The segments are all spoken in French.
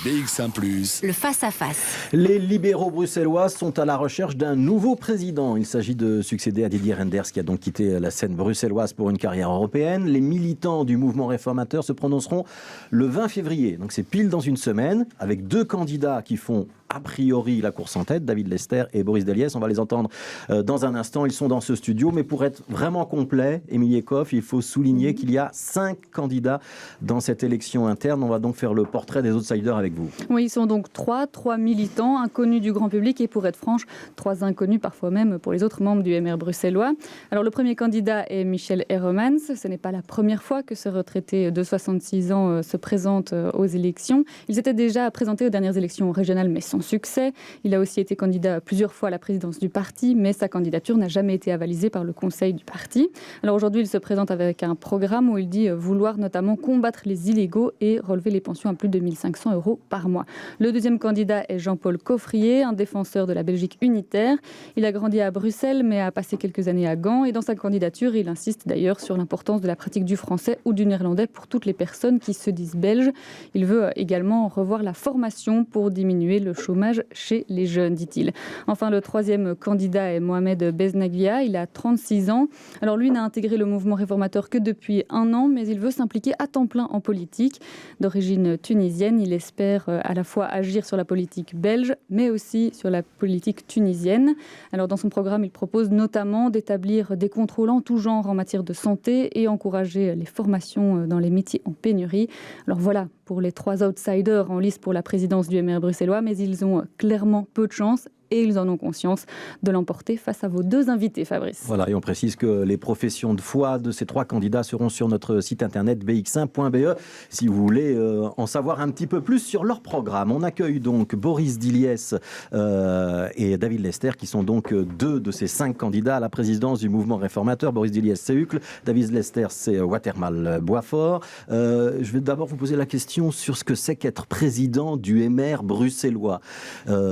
BX1+. Le face-à-face. Les libéraux bruxellois sont à la recherche d'un nouveau président. Il s'agit de succéder à Didier Reynders, qui a donc quitté la scène bruxelloise pour une carrière européenne. Les militants du mouvement réformateur se prononceront le 20 février. Donc c'est pile dans une semaine, avec deux candidats qui font a priori la course en tête, David Lester et Boris Deliès. On va les entendre dans un instant. Ils sont dans ce studio. Mais pour être vraiment complet, Émilie Ekhoff, il faut souligner qu'il y a 5 candidats dans cette élection interne. On va donc faire le portrait des outsiders avec vous. Oui, ils sont donc 3 militants inconnus du grand public et, pour être franche, 3 inconnus parfois même pour les autres membres du MR bruxellois. Alors le premier candidat est Michel Herremans. Ce n'est pas la première fois que ce retraité de 66 ans se présente aux élections. Il s'était déjà présenté aux dernières élections régionales, mais sans succès. Il a aussi été candidat plusieurs fois à la présidence du parti, mais sa candidature n'a jamais été avalisée par le conseil du parti. Alors aujourd'hui, il se présente avec un programme où il dit vouloir notamment combattre les illégaux et relever les pensions à plus de 1 500 € par mois. Le deuxième candidat est Jean-Paul Coffrier, un défenseur de la Belgique unitaire. Il a grandi à Bruxelles, mais a passé quelques années à Gand. Et dans sa candidature, il insiste d'ailleurs sur l'importance de la pratique du français ou du néerlandais pour toutes les personnes qui se disent belges. Il veut également revoir la formation pour diminuer le chômage chez les jeunes, dit-il. Enfin, le troisième candidat est Mohamed Beznaghia. Il a 36 ans. Alors lui n'a intégré le mouvement réformateur que depuis 1 an, mais il veut s'impliquer à temps plein en politique. D'origine tunisienne, il espère à la fois agir sur la politique belge, mais aussi sur la politique tunisienne. Alors dans son programme, il propose notamment d'établir des contrôles en tout genre en matière de santé et encourager les formations dans les métiers en pénurie. Alors voilà pour les 3 outsiders en lice pour la présidence du MR bruxellois, mais ils ont clairement peu de chance. Et ils en ont conscience de l'emporter face à vos 2 invités, Fabrice. Voilà, et on précise que les professions de foi de ces 3 candidats seront sur notre site internet bx1.be si vous voulez en savoir un petit peu plus sur leur programme. On accueille donc Boris Deliès et David Lester, qui sont donc 2 de ces 5 candidats à la présidence du mouvement réformateur. Boris Deliès, c'est Uccle. David Lester, c'est Watermal-Boisfort. Je vais d'abord vous poser la question sur ce que c'est qu'être président du MR bruxellois.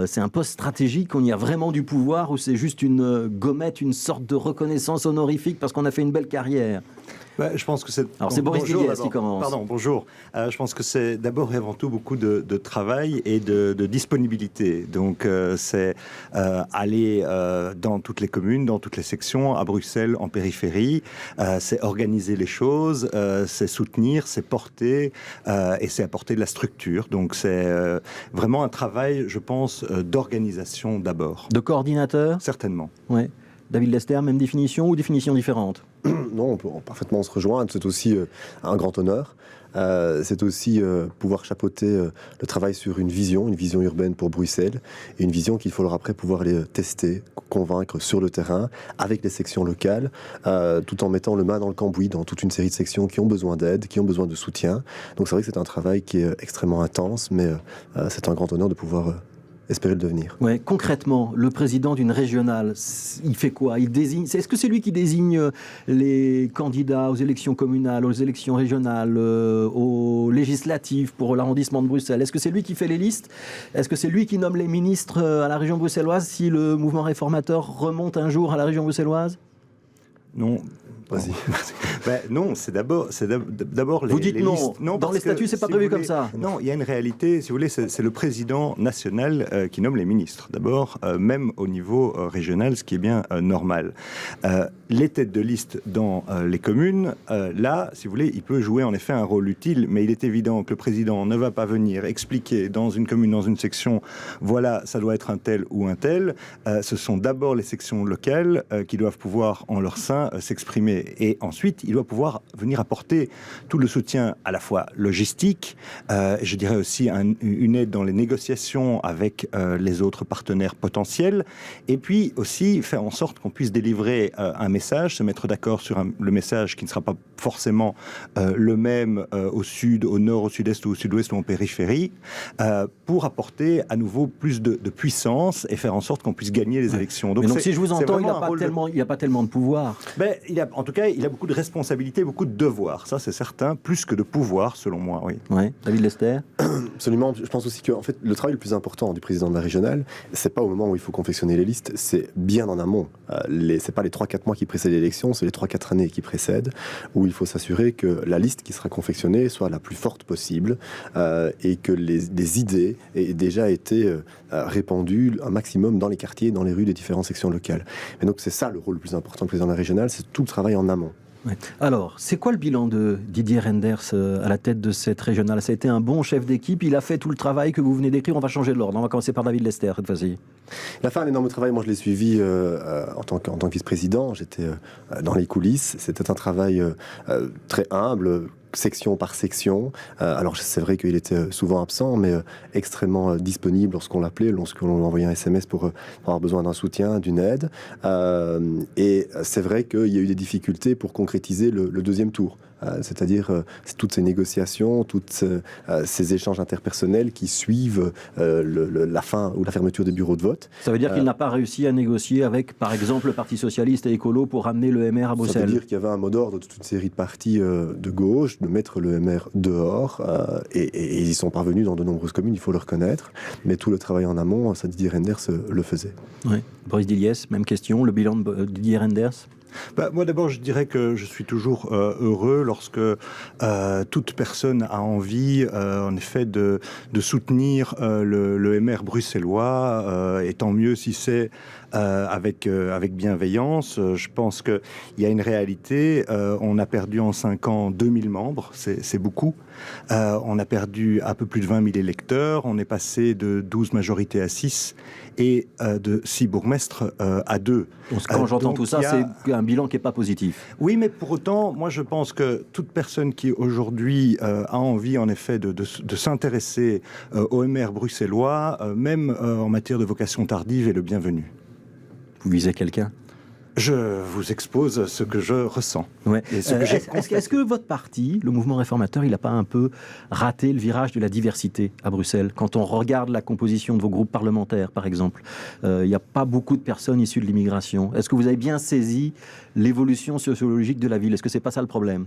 C'est un poste stratégique. On y a vraiment du pouvoir ou c'est juste une gommette, une sorte de reconnaissance honorifique parce qu'on a fait une belle carrière? Je pense que c'est... Alors c'est Boris Deliès qui commence. Pardon, bonjour. Je pense que c'est d'abord et avant tout beaucoup de travail et de disponibilité. Donc c'est aller dans toutes les communes, dans toutes les sections, à Bruxelles, en périphérie. C'est organiser les choses, c'est soutenir, c'est porter et c'est apporter de la structure. Donc c'est vraiment un travail, je pense, d'organisation d'abord. De coordinateur? Certainement. Ouais. David Lester, même définition ou définition différente? Non, on peut parfaitement se rejoindre. C'est aussi un grand honneur. C'est aussi pouvoir chapeauter le travail sur une vision urbaine pour Bruxelles, et une vision qu'il faudra après pouvoir aller tester, convaincre sur le terrain, avec les sections locales, tout en mettant le main dans le cambouis dans toute une série de sections qui ont besoin d'aide, qui ont besoin de soutien. Donc c'est vrai que c'est un travail qui est extrêmement intense, mais c'est un grand honneur de pouvoir... espérer le devenir. Ouais, concrètement, le président d'une régionale, il fait quoi? Il désigne. Est-ce que c'est lui qui désigne les candidats aux élections communales, aux élections régionales, aux législatives pour l'arrondissement de Bruxelles? Est-ce que c'est lui qui fait les listes? Est-ce que c'est lui qui nomme les ministres à la région bruxelloise si le mouvement réformateur remonte un jour à la région bruxelloise? Non. Vas-y. Non, c'est d'abord les... Vous dites les non. listes. Non, dans les statuts, c'est pas prévu comme ça. Non, il y a une réalité, si vous voulez, c'est le président national qui nomme les ministres. D'abord, même au niveau régional, ce qui est bien normal. Les têtes de liste dans les communes, là, si vous voulez, il peut jouer en effet un rôle utile, mais il est évident que le président ne va pas venir expliquer dans une commune, dans une section, voilà, ça doit être un tel ou un tel. Ce sont d'abord les sections locales qui doivent pouvoir en leur sein s'exprimer. Et ensuite, il doit pouvoir venir apporter tout le soutien à la fois logistique, je dirais aussi une aide dans les négociations avec les autres partenaires potentiels, et puis aussi faire en sorte qu'on puisse délivrer un message, se mettre d'accord sur le message qui ne sera pas forcément le même au sud, au nord, au sud-est ou au sud-ouest ou en périphérie, pour apporter à nouveau plus de puissance et faire en sorte qu'on puisse gagner les élections. Donc si je vous entends, il n'y a pas tellement de pouvoir. En en tout cas, il a beaucoup de responsabilités, beaucoup de devoirs. Ça, c'est certain, plus que de pouvoir, selon moi, oui. Ouais. David Lester? Absolument. Je pense aussi que en fait, le travail le plus important du président de la régionale, c'est pas au moment où il faut confectionner les listes, c'est bien en amont. C'est pas les 3-4 mois qui précèdent l'élection, c'est les 3-4 années qui précèdent, où il faut s'assurer que la liste qui sera confectionnée soit la plus forte possible et que les idées aient déjà été répandues un maximum dans les quartiers, dans les rues des différentes sections locales. Et donc c'est ça le rôle le plus important du président de la régionale, c'est tout le travail en amont. Ouais. Alors, c'est quoi le bilan de Didier Reynders à la tête de cette régionale? Ça a été un bon chef d'équipe, il a fait tout le travail que vous venez d'écrire. On va changer de l'ordre, on va commencer par David Lester cette fois-ci. Il a fait un énorme travail, moi je l'ai suivi en tant que vice-président, j'étais dans les coulisses, c'était un travail très humble, section par section. Alors c'est vrai qu'il était souvent absent, mais extrêmement disponible lorsqu'on l'appelait, lorsqu'on lui envoyait un SMS pour avoir besoin d'un soutien, d'une aide. Et c'est vrai qu'il y a eu des difficultés pour concrétiser le deuxième tour. C'est-à-dire toutes ces négociations, tous ces échanges interpersonnels qui suivent la fin ou la fermeture des bureaux de vote. Ça veut dire qu'il n'a pas réussi à négocier avec, par exemple, le Parti Socialiste et Écolo pour ramener le MR à Bruxelles? Ça veut dire qu'il y avait un mot d'ordre de toute une série de partis de gauche, de mettre le MR dehors, et ils y sont parvenus dans de nombreuses communes, il faut le reconnaître, mais tout le travail en amont, ça Didier Reynders le faisait. Oui. Boris Diliès, même question, le bilan de Didier Reynders? Moi d'abord je dirais que je suis toujours heureux lorsque toute personne a envie en effet de soutenir le MR bruxellois, et tant mieux si c'est avec bienveillance. Je pense qu'il y a une réalité, on a perdu en 5 ans 2000 membres, c'est beaucoup. On a perdu un peu plus de 20 000 électeurs, on est passé de 12 majorités à 6 et de 6 bourgmestres à 2. Donc, quand j'entends tout ça, c'est un bilan qui n'est pas positif. Oui, mais pour autant, moi je pense que toute personne qui aujourd'hui a envie en effet de s'intéresser au MR bruxellois, même en matière de vocation tardive, est le bienvenu. Vous visez quelqu'un? Je vous expose ce que je ressens. Ouais. Est-ce que votre parti, le mouvement réformateur, il n'a pas un peu raté le virage de la diversité à Bruxelles? Quand on regarde la composition de vos groupes parlementaires, par exemple, il n'y a pas beaucoup de personnes issues de l'immigration. Est-ce que vous avez bien saisi l'évolution sociologique de la ville? Est-ce que ce n'est pas ça le problème?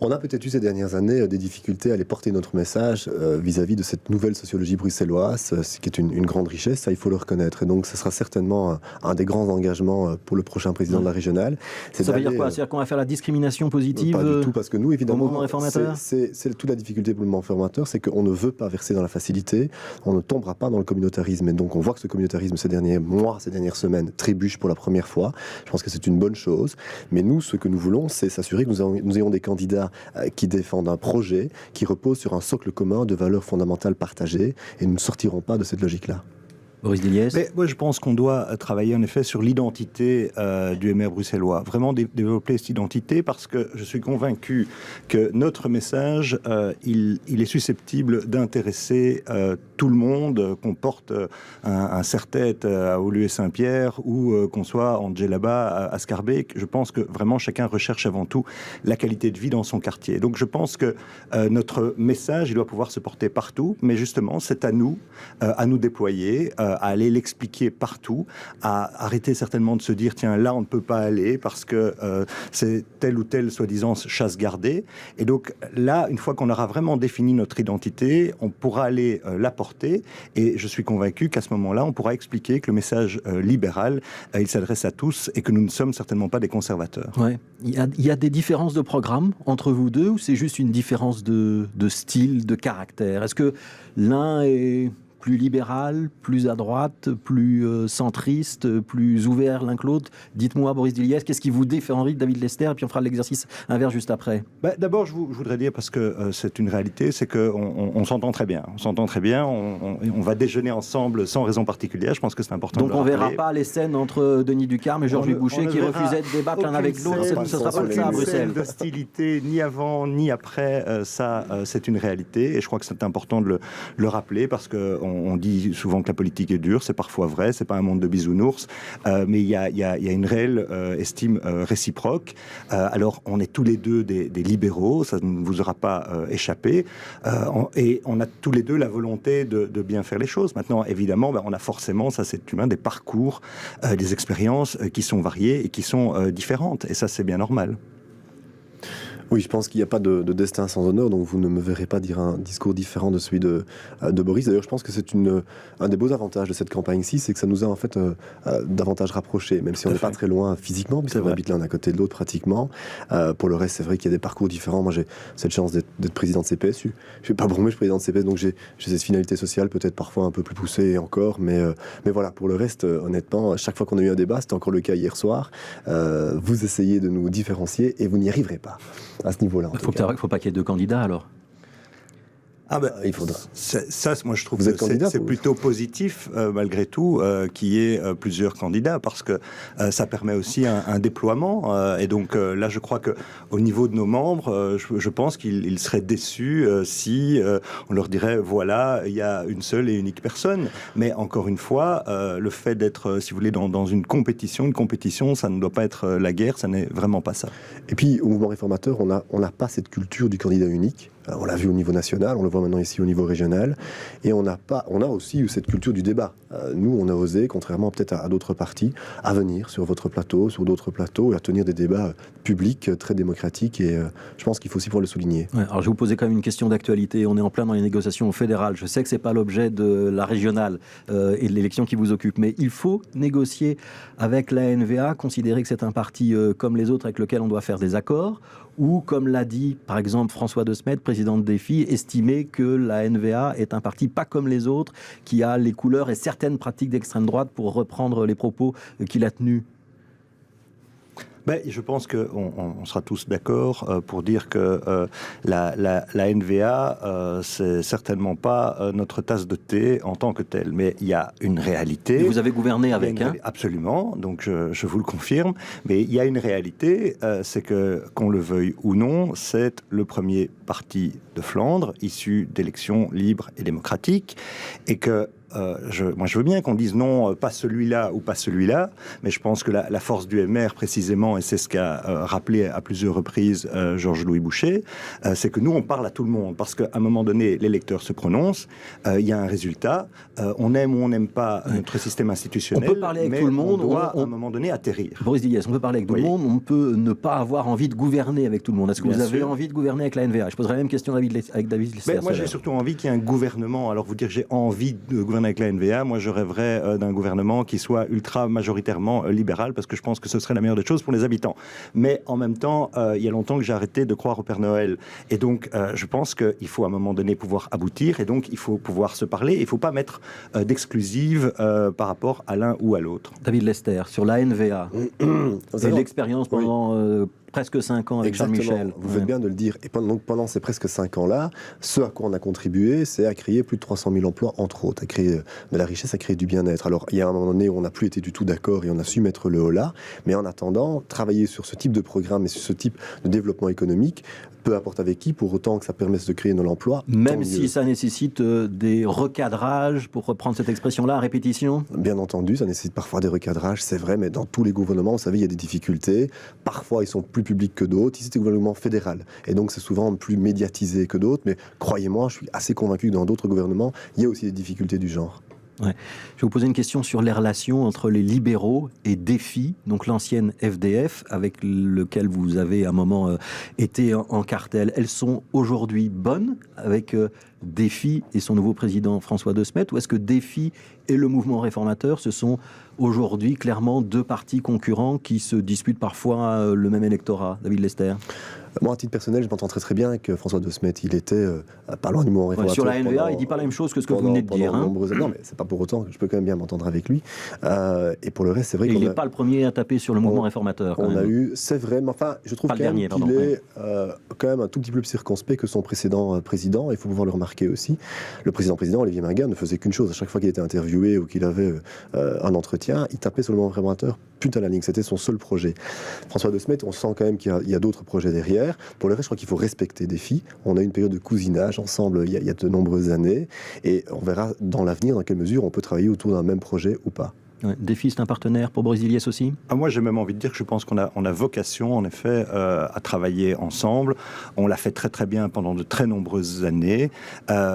On a peut-être eu ces dernières années des difficultés à aller porter notre message vis-à-vis de cette nouvelle sociologie bruxelloise, ce qui est une grande richesse, ça il faut le reconnaître. Et donc ce sera certainement un des grands engagements pour le prochain président de la régionale. Ça veut dire quoi? C'est-à-dire qu'on va faire la discrimination positive? Pas du tout, parce que nous, évidemment, au mouvement réformateur, c'est toute la difficulté pour le mouvement réformateur, c'est qu'on ne veut pas verser dans la facilité, on ne tombera pas dans le communautarisme. Et donc on voit que ce communautarisme ces derniers mois, ces dernières semaines, trébuche pour la première fois. Je pense que c'est une bonne chose. Mais nous, ce que nous voulons, c'est s'assurer que nous ayons des candidats qui défendent un projet qui repose sur un socle commun de valeurs fondamentales partagées, et nous ne sortirons pas de cette logique-là. Boris Diliès? Mais moi, je pense qu'on doit travailler en effet sur l'identité du MR bruxellois. Vraiment développer cette identité, parce que je suis convaincu que notre message, il est susceptible d'intéresser tout le monde, qu'on porte un serre-tête à Woluwe-Saint-Pierre ou qu'on soit en Djellaba à Scarbeck. Je pense que vraiment chacun recherche avant tout la qualité de vie dans son quartier. Donc je pense que notre message, il doit pouvoir se porter partout, mais justement c'est à nous déployer, à aller l'expliquer partout, à arrêter certainement de se dire tiens là on ne peut pas aller parce que c'est telle ou telle soi-disant chasse gardée. Et donc là, une fois qu'on aura vraiment défini notre identité, on pourra aller la porter, et je suis convaincu qu'à ce moment-là on pourra expliquer que le message libéral il s'adresse à tous et que nous ne sommes certainement pas des conservateurs. Ouais. Il y a des différences de programme entre vous deux, ou c'est juste une différence de style, de caractère? Est-ce que l'un est plus libéral, plus à droite, plus centriste, plus ouvert l'un que l'autre? Dites-moi, Boris Diliès, qu'est-ce qui vous différencie de David Lester? Et puis on fera l'exercice inverse juste après. D'abord, je voudrais dire, parce que c'est une réalité, c'est qu'on s'entend très bien. On s'entend très bien, on va déjeuner ensemble sans raison particulière. Je pense que c'est important. Donc on ne verra pas les scènes entre Denis Ducarme et Georges Boucher qui refusaient de débattre l'un avec l'autre. Ce ne sera pas le cas à Bruxelles. D'hostilité, ni avant, ni après, ça, c'est une réalité. Et je crois que c'est important de le rappeler, parce qu'on On dit souvent que la politique est dure, c'est parfois vrai, c'est pas un monde de bisounours, mais il y a une réelle estime réciproque. Alors, on est tous les deux des libéraux, ça ne vous aura pas échappé, et on a tous les deux la volonté de bien faire les choses. Maintenant, évidemment, on a forcément, ça c'est humain, des parcours, des expériences qui sont variées et qui sont différentes, et ça c'est bien normal. Oui, je pense qu'il n'y a pas de destin sans honneur, donc vous ne me verrez pas dire un discours différent de celui de Boris. D'ailleurs, je pense que c'est un des beaux avantages de cette campagne-ci, c'est que ça nous a en fait davantage rapprochés, même si on n'est pas très loin physiquement, puisqu'on habite l'un à côté de l'autre pratiquement. Pour le reste, c'est vrai qu'il y a des parcours différents. Moi, j'ai cette chance d'être président de CPS. Je ne suis pas Bromé, je suis président de CPS, donc j'ai cette finalité sociale peut-être parfois un peu plus poussée encore, mais voilà, pour le reste, honnêtement, chaque fois qu'on a eu un débat, c'était encore le cas hier soir, vous essayez de nous différencier et vous n'y arriverez pas. À ce niveau-là. Il ne faut pas qu'il y ait deux candidats alors. Il faudra. Ça, moi, je trouve que c'est plutôt positif, malgré tout, qu'il y ait plusieurs candidats, parce que ça permet aussi un déploiement. Et donc, là, je crois qu'au niveau de nos membres, je pense qu'ils seraient déçus si on leur dirait, voilà, il y a une seule et unique personne. Mais encore une fois, le fait d'être, si vous voulez, dans une compétition, ça ne doit pas être la guerre, ça n'est vraiment pas ça. Et puis, au mouvement réformateur, on n'a pas cette culture du candidat unique. On l'a vu au niveau national, on le voit maintenant ici au niveau régional, et on a aussi eu cette culture du débat. Nous, on a osé, contrairement peut-être à d'autres partis, à venir sur votre plateau, sur d'autres plateaux, et à tenir des débats publics très démocratiques, et je pense qu'il faut aussi pouvoir le souligner. Ouais, alors je vais vous poser quand même une question d'actualité. On est en plein dans les négociations fédérales. Je sais que c'est pas l'objet de la régionale et de l'élection qui vous occupe, mais il faut négocier avec la NVA, considérer que c'est un parti comme les autres avec lequel on doit faire des accords, ou, comme l'a dit par exemple François De Smet, président de Défi, estimer que la NVA est un parti pas comme les autres, qui a les couleurs et certaines pratiques d'extrême droite, pour reprendre les propos qu'il a tenus. Je pense qu'on sera tous d'accord pour dire que la NVA, c'est certainement pas notre tasse de thé en tant que telle. Mais il y a une réalité. Et vous avez gouverné avec, Absolument, donc je vous le confirme. Mais il y a une réalité, c'est que, qu'on le veuille ou non, c'est le premier parti de Flandre, issu d'élections libres et démocratiques, et que moi, je veux bien qu'on dise non, pas celui-là ou pas celui-là, mais je pense que la force du MR, précisément, et c'est ce qu'a rappelé à plusieurs reprises Georges-Louis Boucher, c'est que nous, on parle à tout le monde, parce qu'à un moment donné, l'électeur se prononce, il y a un résultat, on aime ou on n'aime pas notre système institutionnel, on peut parler avec tout le monde, on doit à un moment donné atterrir. Boris Didiès, on peut parler avec tout le monde, on peut ne pas avoir envie de gouverner avec tout le monde. Est-ce que vous avez envie de gouverner avec la NVA? Je poserai la même question avec David Lester. Moi, j'ai surtout envie qu'il y ait un gouvernement. Alors, vous dire j'ai envie de gouverner avec la NVA, moi je rêverais d'un gouvernement qui soit ultra majoritairement libéral, parce que je pense que ce serait la meilleure des choses pour les habitants. Mais en même temps, il y a longtemps que j'ai arrêté de croire au Père Noël. Et donc, je pense qu'il faut à un moment donné pouvoir aboutir, et donc il faut pouvoir se parler. Il ne faut pas mettre d'exclusive par rapport à l'un ou à l'autre. David Lester, sur la NVA, c'est l'expérience pendant presque 5 ans avec Charles Michel. Vous faites bien de le dire. Et pendant ces presque 5 ans-là, ce à quoi on a contribué, c'est à créer plus de 300 000 emplois, entre autres, à créer de la richesse, à créer du bien-être. Alors, il y a un moment donné où on n'a plus été du tout d'accord et on a su mettre le haut là. Mais en attendant, travailler sur ce type de programme et sur ce type de développement économique, peu importe avec qui, pour autant que ça permette de créer de l'emploi. Même si ça nécessite des recadrages, pour reprendre cette expression-là, à répétition. Bien entendu, ça nécessite parfois des recadrages, c'est vrai, mais dans tous les gouvernements, vous savez, il y a des difficultés. Parfois, ils sont plus publics que d'autres. Ici, c'est un gouvernement fédéral. Et donc, c'est souvent plus médiatisé que d'autres. Mais croyez-moi, je suis assez convaincu que dans d'autres gouvernements, il y a aussi des difficultés du genre. Ouais. Je vais vous poser une question sur les relations entre les libéraux et Défi, donc l'ancienne FDF, avec lequel vous avez à un moment été en cartel. Elles sont aujourd'hui bonnes avec Défi et son nouveau président François De Smet, ou est-ce que Défi et le mouvement réformateur, ce sont aujourd'hui clairement deux partis concurrents qui se disputent parfois le même électorat? David Lester. Moi, à titre personnel, je m'entends très bien avec François De Smet. Il était pas loin du mouvement réformateur. Sur la NVA, il ne dit pas la même chose que ce que vous venez de dire. Non, mais c'est pas pour autant que je peux quand même bien m'entendre avec lui. Et pour le reste, c'est vrai qu'il n'est pas le premier à taper sur le mouvement réformateur. C'est vrai, mais enfin, je trouve qu'il est quand même un tout petit peu plus circonspect que son précédent président. Il faut pouvoir le remarquer aussi. Le président Olivier Minguin ne faisait qu'une chose. À chaque fois qu'il était interviewé ou qu'il avait un entretien, il tapait sur le mouvement réformateur, putain la ligne. C'était son seul projet. François De Smet, on sent quand même qu'il y a d'autres projets derrière. faire. Pour le reste, je crois qu'il faut respecter Défi. On a eu une période de cousinage ensemble il y a de nombreuses années, et on verra dans l'avenir dans quelle mesure on peut travailler autour d'un même projet ou pas. Ouais. Défi, c'est un partenaire pour Boris Diliès aussi? Moi, j'ai même envie de dire que je pense qu'on a vocation, en effet, à travailler ensemble. On l'a fait très très bien pendant de très nombreuses années.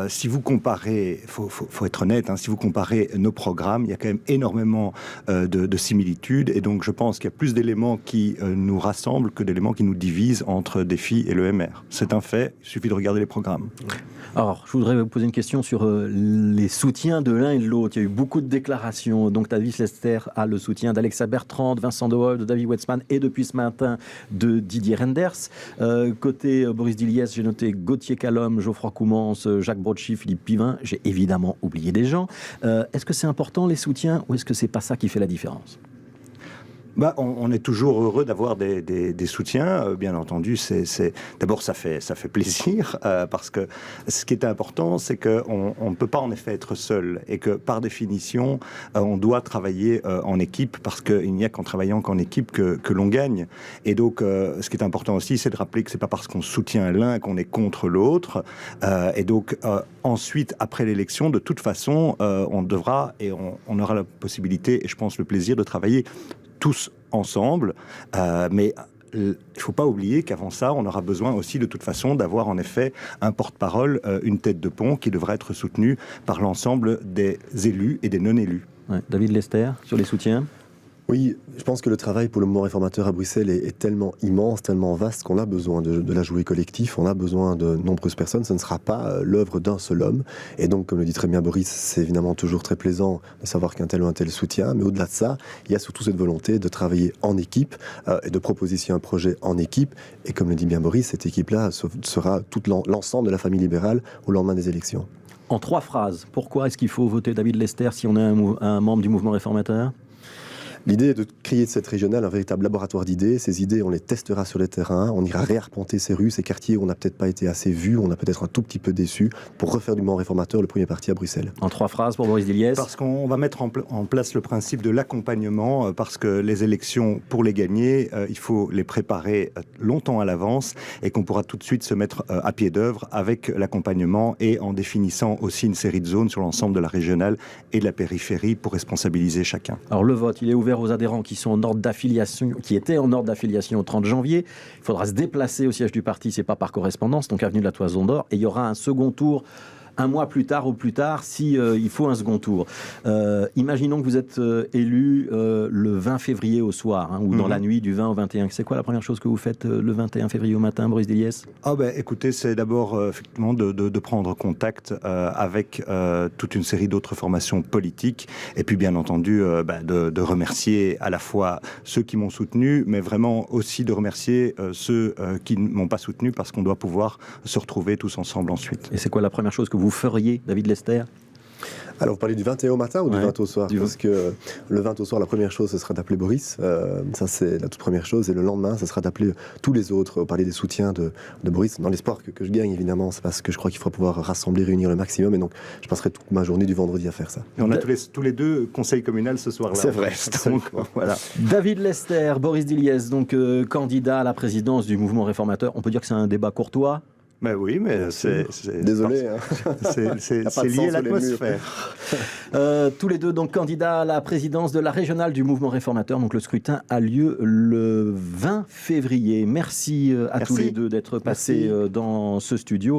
Si vous comparez, faut être honnête, hein, si vous comparez nos programmes, il y a quand même énormément de similitudes, et donc je pense qu'il y a plus d'éléments qui nous rassemblent que d'éléments qui nous divisent entre Défi et l'EMR. C'est un fait, il suffit de regarder les programmes. Alors, je voudrais vous poser une question sur les soutiens de l'un et de l'autre. Il y a eu beaucoup de déclarations. Donc, David Lester a le soutien d'Alexa Bertrand, de Vincent De Wolf, de David Wetzmann et depuis ce matin de Didier Reynders. Côté Boris Diliès, j'ai noté Gauthier Callum, Geoffroy Coumans, Jacques Brochy, Philippe Pivin. J'ai évidemment oublié des gens. Est-ce que c'est important les soutiens ou est-ce que c'est pas ça qui fait la différence? On est toujours heureux d'avoir des soutiens, bien entendu. D'abord, ça fait plaisir, parce que ce qui est important, c'est qu'on ne peut pas en effet être seul, et que par définition, on doit travailler en équipe, parce qu'il n'y a qu'en travaillant qu'en équipe que l'on gagne. Et donc, ce qui est important aussi, c'est de rappeler que c'est pas parce qu'on soutient l'un qu'on est contre l'autre. Et donc, ensuite, après l'élection, de toute façon, on devra et on aura la possibilité, et je pense le plaisir, de travailler tous ensemble, mais il ne faut pas oublier qu'avant ça, on aura besoin aussi de toute façon d'avoir en effet un porte-parole, une tête de pont qui devra être soutenue par l'ensemble des élus et des non-élus. Ouais. David Lester, sur les soutiens? Oui, je pense que le travail pour le mouvement réformateur à Bruxelles est tellement immense, tellement vaste qu'on a besoin de la jouer collectif, on a besoin de nombreuses personnes, ce ne sera pas l'œuvre d'un seul homme. Et donc, comme le dit très bien Boris, c'est évidemment toujours très plaisant de savoir qu'un tel ou un tel soutient, mais au-delà de ça, il y a surtout cette volonté de travailler en équipe et de proposer ici un projet en équipe. Et comme le dit bien Boris, cette équipe-là sera tout l'ensemble de la famille libérale au lendemain des élections. En 3 phrases, pourquoi est-ce qu'il faut voter David Lester si on est un membre du mouvement réformateur? L'idée est de créer de cette régionale un véritable laboratoire d'idées. Ces idées, on les testera sur le terrain, on ira réarpenter ces rues, ces quartiers où on n'a peut-être pas été assez vus, on a peut-être un tout petit peu déçu, pour refaire du mouvement réformateur le premier parti à Bruxelles. En 3 phrases pour Boris Diliès? Parce qu'on va mettre en place le principe de l'accompagnement, parce que les élections, pour les gagner, il faut les préparer longtemps à l'avance, et qu'on pourra tout de suite se mettre à pied d'œuvre avec l'accompagnement, et en définissant aussi une série de zones sur l'ensemble de la régionale et de la périphérie pour responsabiliser chacun. Alors le vote, il est ouvert aux adhérents qui sont en ordre d'affiliation, qui étaient en ordre d'affiliation au 30 janvier. Il faudra se déplacer au siège du parti, c'est pas par correspondance, donc avenue de la Toison d'Or, et il y aura un second tour un mois plus tard ou plus tard si il faut un second tour. Imaginons que vous êtes élu le 20 février au soir, hein, ou dans la nuit du 20 au 21. C'est quoi la première chose que vous faites le 21 février au matin, Boris Diliès? Écoutez, c'est d'abord effectivement de prendre contact avec toute une série d'autres formations politiques, et puis bien entendu de remercier à la fois ceux qui m'ont soutenu, mais vraiment aussi de remercier ceux qui ne m'ont pas soutenu, parce qu'on doit pouvoir se retrouver tous ensemble ensuite. Et c'est quoi la première chose que vous feriez, David Lester? Alors, vous parlez du 21 au matin ou du 20 au soir? Parce que le 20 au soir, la première chose, ce sera d'appeler Boris. Ça, c'est la toute première chose. Et le lendemain, ce sera d'appeler tous les autres. Parler des soutiens de Boris, dans l'espoir que je gagne, évidemment. C'est parce que je crois qu'il faudra pouvoir rassembler, réunir le maximum. Et donc, je passerai toute ma journée du vendredi à faire ça. Et on a tous les deux conseils communal ce soir-là. C'est vrai. Donc, voilà. David Lester, Boris Diliès, donc candidat à la présidence du mouvement réformateur. On peut dire que c'est un débat courtois? Oui, mais c'est désolé. C'est lié à l'atmosphère. Tous les deux donc candidats à la présidence de la régionale du mouvement réformateur. Donc le scrutin a lieu le 20 février. Merci à tous les deux d'être passés dans ce studio.